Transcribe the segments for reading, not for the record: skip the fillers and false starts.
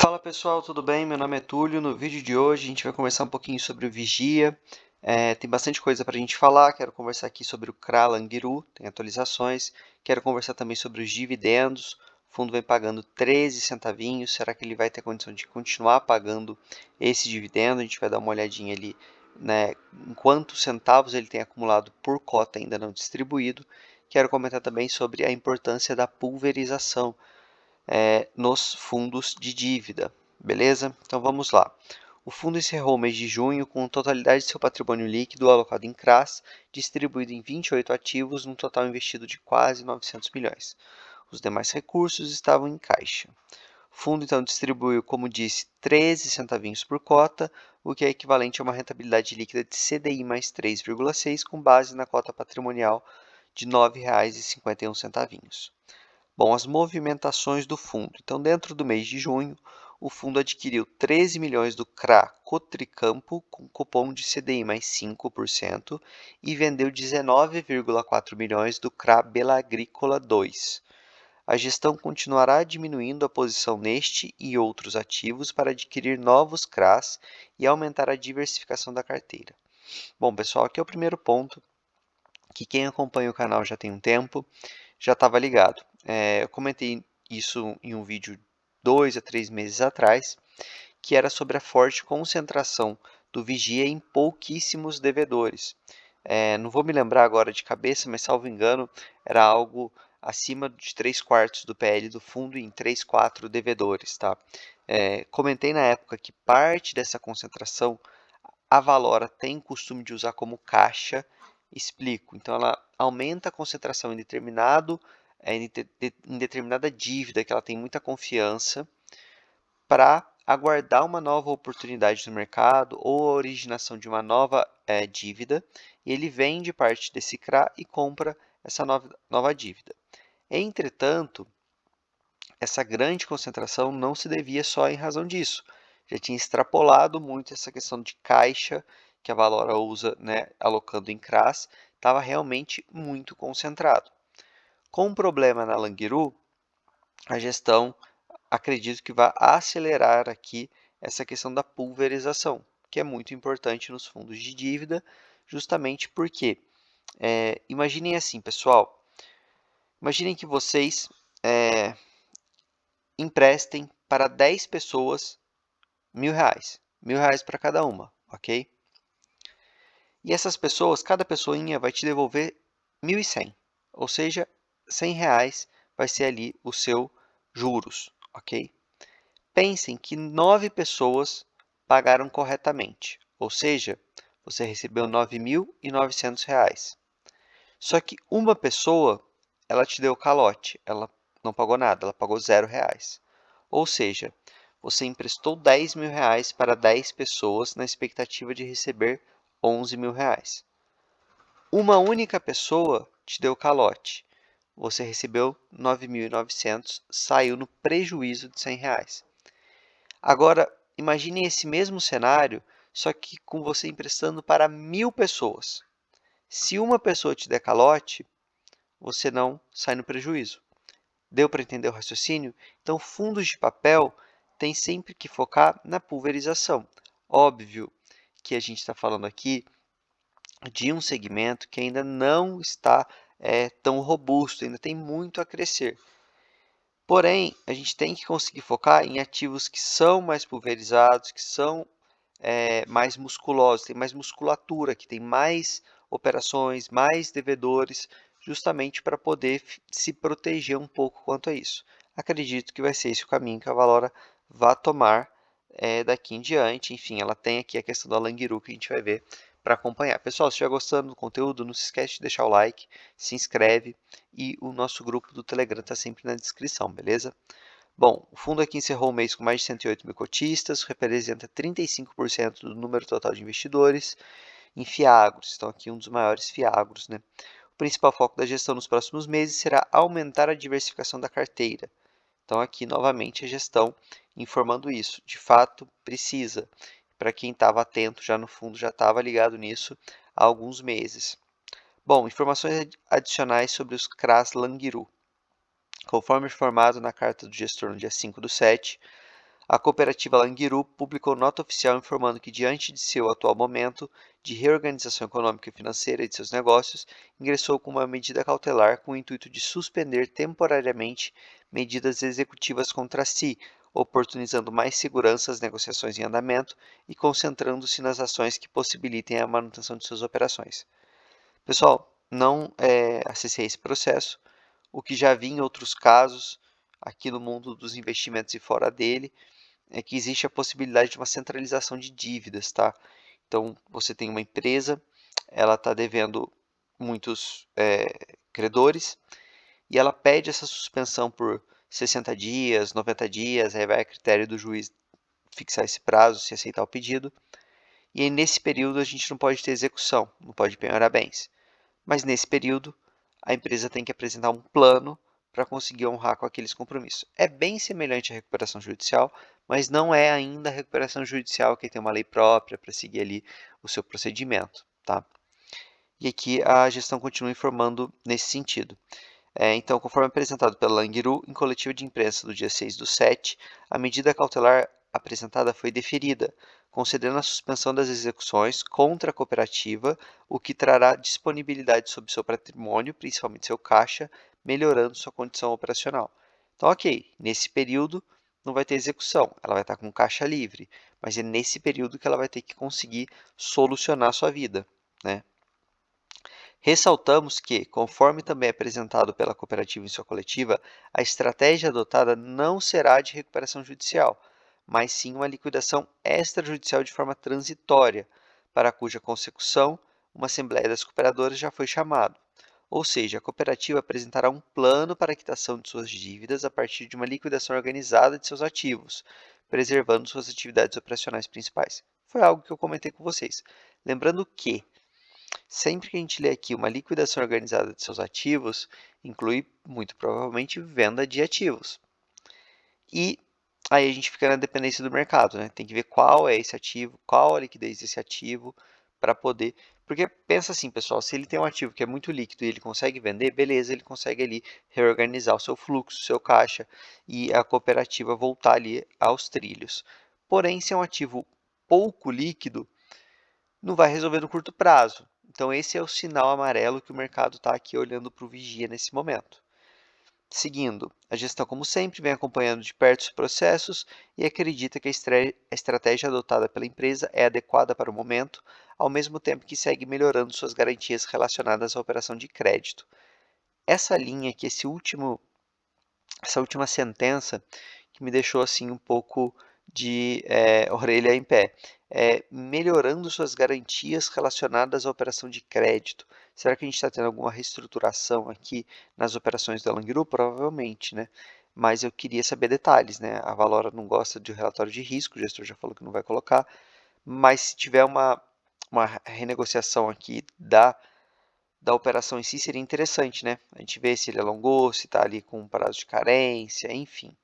Fala pessoal, tudo bem? Meu nome é Túlio. No vídeo de hoje a gente vai conversar um pouquinho sobre o Vigia. Tem bastante coisa para a gente falar. Quero conversar aqui sobre o CRA Languiru, tem atualizações. Quero conversar também sobre os dividendos. O fundo vem pagando 13 centavinhos. Será que ele vai ter condição de continuar pagando esse dividendo? A gente vai dar uma olhadinha ali, né, em quantos centavos ele tem acumulado por cota ainda não distribuído. Quero comentar também sobre a importância da pulverização nos fundos de dívida, beleza? Então vamos lá. O fundo encerrou o mês de junho com a totalidade de seu patrimônio líquido alocado em CRAs, distribuído em 28 ativos, num total investido de quase 900 milhões. Os demais recursos estavam em caixa. O fundo então distribuiu, como disse, 13 centavinhos por cota, o que é equivalente a uma rentabilidade líquida de CDI mais 3,6, com base na cota patrimonial de R$ 9,51. Bom, as movimentações do fundo. Então, dentro do mês de junho, o fundo adquiriu 13 milhões do CRA Cotricampo com cupom de CDI mais 5% e vendeu 19,4 milhões do CRA Belagrícola 2. A gestão continuará diminuindo a posição neste e outros ativos para adquirir novos CRAs e aumentar a diversificação da carteira. Bom, pessoal, aqui é o primeiro ponto que quem acompanha o canal já tem um tempo já estava ligado. Eu comentei isso em um vídeo 2 a 3 meses atrás, que era sobre a forte concentração do Vigia em pouquíssimos devedores. Não vou me lembrar agora de cabeça, mas salvo engano, era algo acima de 3/4 do PL do fundo em 3, 4 devedores. Tá? Comentei na época que parte dessa concentração a Valora tem o costume de usar como caixa. Explico. Então, ela aumenta a concentração em determinada dívida que ela tem muita confiança para aguardar uma nova oportunidade no mercado ou a originação de uma nova dívida. E ele vende parte desse CRA e compra essa nova dívida. Entretanto, essa grande concentração não se devia só em razão disso. Já tinha extrapolado muito essa questão de caixa que a Valora usa, né, alocando em CRAs, estava realmente muito concentrado. Com um problema na Languiru, a gestão acredito que vai acelerar aqui essa questão da pulverização, que é muito importante nos fundos de dívida, justamente porque, imaginem assim, pessoal, imaginem que vocês emprestem para 10 pessoas R$ 1.000, R$ 1.000 para cada uma, ok? E essas pessoas, cada pessoinha vai te devolver 1.100, ou seja, R$ 100 vai ser ali o seu juros, ok? Pensem que 9 pessoas pagaram corretamente, ou seja, você recebeu R$ 9.900. Só que uma pessoa, ela te deu calote, ela não pagou nada, ela pagou R$ 0. Ou seja, você emprestou R$ 10.000 para 10 pessoas na expectativa de receber R$ 11.000. Uma única pessoa te deu calote. Você recebeu 9.900, saiu no prejuízo de R$ 100. Agora, imagine esse mesmo cenário, só que com você emprestando para 1.000 pessoas. Se uma pessoa te der calote, você não sai no prejuízo. Deu para entender o raciocínio? Então, fundos de papel tem sempre que focar na pulverização. Óbvio que a gente está falando aqui de um segmento que ainda não está tão robusto, ainda tem muito a crescer. Porém, a gente tem que conseguir focar em ativos que são mais pulverizados, que são mais musculosos, tem mais musculatura, que tem mais operações, mais devedores, justamente para poder se proteger um pouco quanto a isso. Acredito que vai ser esse o caminho que a Valora vai tomar daqui em diante. Enfim, ela tem aqui a questão do Languiru que a gente vai ver para acompanhar. Pessoal, se estiver gostando do conteúdo, não se esquece de deixar o like, se inscreve e o nosso grupo do Telegram está sempre na descrição, beleza? Bom, o fundo aqui encerrou o mês com mais de 108 mil cotistas, representa 35% do número total de investidores em fiagros. Então, aqui um dos maiores fiagros, né? O principal foco da gestão nos próximos meses será aumentar a diversificação da carteira. Então, aqui novamente a gestão informando isso. De fato, precisa. Para quem estava atento já no fundo, já estava ligado nisso há alguns meses. Bom, informações adicionais sobre os CRAs Languiru. Conforme informado na carta do gestor no dia 5/7, A cooperativa Languiru publicou nota oficial informando que, diante de seu atual momento de reorganização econômica e financeira de seus negócios, ingressou com uma medida cautelar com o intuito de suspender temporariamente medidas executivas contra si, oportunizando mais segurança às negociações em andamento e concentrando-se nas ações que possibilitem a manutenção de suas operações. Pessoal, não acessei esse processo, o que já vi em outros casos aqui no mundo dos investimentos e fora dele, é que existe a possibilidade de uma centralização de dívidas, tá? Então, você tem uma empresa, ela está devendo muitos credores e ela pede essa suspensão por 60 dias, 90 dias, aí vai a critério do juiz fixar esse prazo, se aceitar o pedido. E aí, nesse período, a gente não pode ter execução, não pode penhorar bens. Mas nesse período, a empresa tem que apresentar um plano para conseguir honrar com aqueles compromissos. É bem semelhante à recuperação judicial, mas não é ainda a recuperação judicial que tem uma lei própria para seguir ali o seu procedimento, tá? E aqui a gestão continua informando nesse sentido. Então, conforme apresentado pela Languiru, em coletiva de imprensa do dia 6/7, a medida cautelar apresentada foi deferida, concedendo a suspensão das execuções contra a cooperativa, o que trará disponibilidade sobre seu patrimônio, principalmente seu caixa, melhorando sua condição operacional. Então, ok, nesse período não vai ter execução, ela vai estar com caixa livre, mas é nesse período que ela vai ter que conseguir solucionar a sua vida, né? Ressaltamos que, conforme também apresentado pela cooperativa em sua coletiva, a estratégia adotada não será de recuperação judicial, mas sim uma liquidação extrajudicial de forma transitória, para cuja consecução uma Assembleia das Cooperadoras já foi chamada. Ou seja, a cooperativa apresentará um plano para a quitação de suas dívidas a partir de uma liquidação organizada de seus ativos, preservando suas atividades operacionais principais. Foi algo que eu comentei com vocês. Lembrando que sempre que a gente lê aqui uma liquidação organizada de seus ativos, inclui muito provavelmente venda de ativos. E aí a gente fica na dependência do mercado, né? Tem que ver qual é esse ativo, qual a liquidez desse ativo para poder. Porque pensa assim, pessoal, se ele tem um ativo que é muito líquido e ele consegue vender, beleza, ele consegue ali reorganizar o seu fluxo, o seu caixa e a cooperativa voltar ali aos trilhos. Porém, se é um ativo pouco líquido, não vai resolver no curto prazo. Então, esse é o sinal amarelo que o mercado está aqui olhando para o vigia nesse momento. Seguindo, a gestão, como sempre, vem acompanhando de perto os processos e acredita que a estratégia adotada pela empresa é adequada para o momento, ao mesmo tempo que segue melhorando suas garantias relacionadas à operação de crédito. Essa linha aqui, essa última sentença, que me deixou assim um pouco de orelha em pé. Melhorando suas garantias relacionadas à operação de crédito. Será que a gente está tendo alguma reestruturação aqui nas operações da Langiru? Provavelmente, né? Mas eu queria saber detalhes, né? A Valora não gosta de relatório de risco, o gestor já falou que não vai colocar, mas se tiver uma renegociação aqui da operação em si, seria interessante, né? A gente vê se ele alongou, se está ali com um prazo de carência, enfim.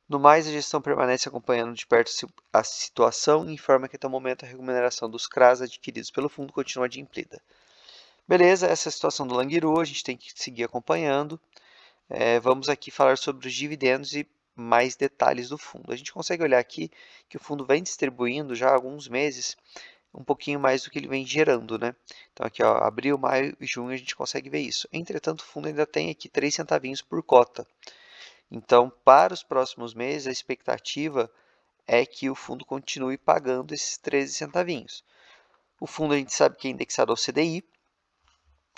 No mais, a gestão permanece acompanhando de perto a situação e informa que até o momento a remuneração dos CRAs adquiridos pelo fundo continua adimplida. Beleza, essa é a situação do Languiru, a gente tem que seguir acompanhando. Vamos aqui falar sobre os dividendos e mais detalhes do fundo. A gente consegue olhar aqui que o fundo vem distribuindo já há alguns meses um pouquinho mais do que ele vem gerando, né? Então aqui, ó, abril, maio e junho a gente consegue ver isso. Entretanto, o fundo ainda tem aqui 3 centavinhos por cota. Então, para os próximos meses, a expectativa é que o fundo continue pagando esses 13 centavinhos. O fundo a gente sabe que é indexado ao CDI,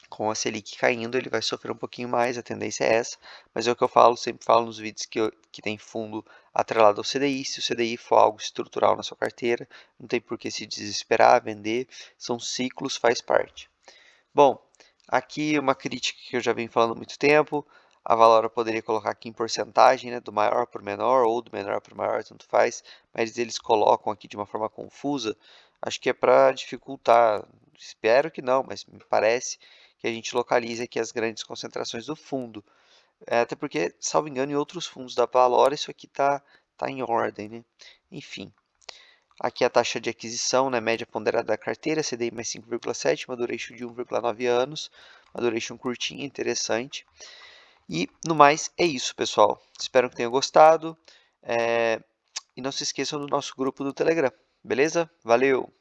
com a Selic caindo, ele vai sofrer um pouquinho mais, a tendência é essa, mas é o que eu falo, sempre falo nos vídeos que tem fundo atrelado ao CDI, se o CDI for algo estrutural na sua carteira, não tem por que se desesperar, vender, são ciclos, faz parte. Bom, aqui uma crítica que eu já venho falando há muito tempo, a Valora poderia colocar aqui em porcentagem, né, do maior para o menor ou do menor para o maior, tanto faz, mas eles colocam aqui de uma forma confusa, acho que é para dificultar, espero que não, mas me parece que a gente localize aqui as grandes concentrações do fundo. Até porque, salvo engano, em outros fundos da Valora isso aqui tá em ordem, né? Enfim. Aqui a taxa de aquisição, né, média ponderada da carteira, CDI mais 5,7, uma duration de 1,9 anos, uma duration curtinha, interessante. E no mais é isso, pessoal. Espero que tenham gostado. e não se esqueçam do nosso grupo do Telegram, beleza? Valeu!